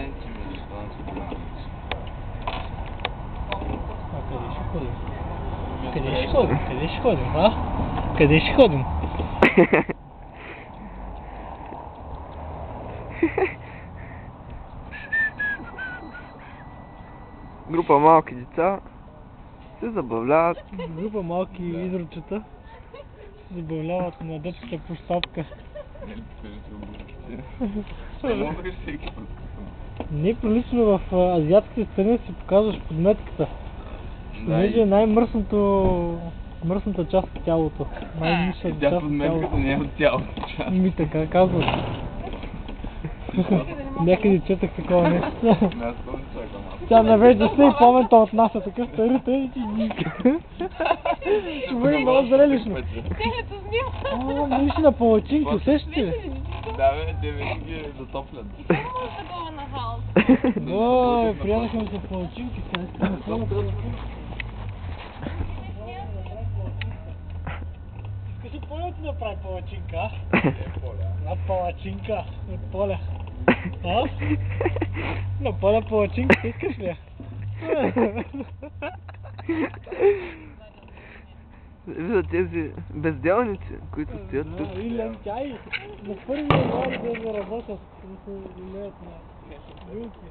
Ленци ми застанат. А къде ще ходим? Къде ще ходим, а? Къде ще ходим? Група малки деца се забавляват. Група малки изручета се забавляват на детската площадка. Не прилично в азиатските страни си показваш подметката. Понеже е най-мръсната част от тялото. Най-нишната част от тялото. Подметката не е от цялото част. Ми така казват. Някъде четах такова нещо. Тя навежда се и помента от нас е такъв тарите и ти гика. Ще бъде много зрелищно. Телето снима. Миши на палачинки, сещате ли? Да бе, те вече ги затоплят. Няма такова на хаос. Ой, приятахме се палачинки. Искаш ли Поля ти направи палачинка, а? На палачинка от Поля. А? На Поля палачинка, искаш ли? Вижда тези безделници, които стоят тук. И лентяи. На 1 януари да работят, да се влияят на вилки.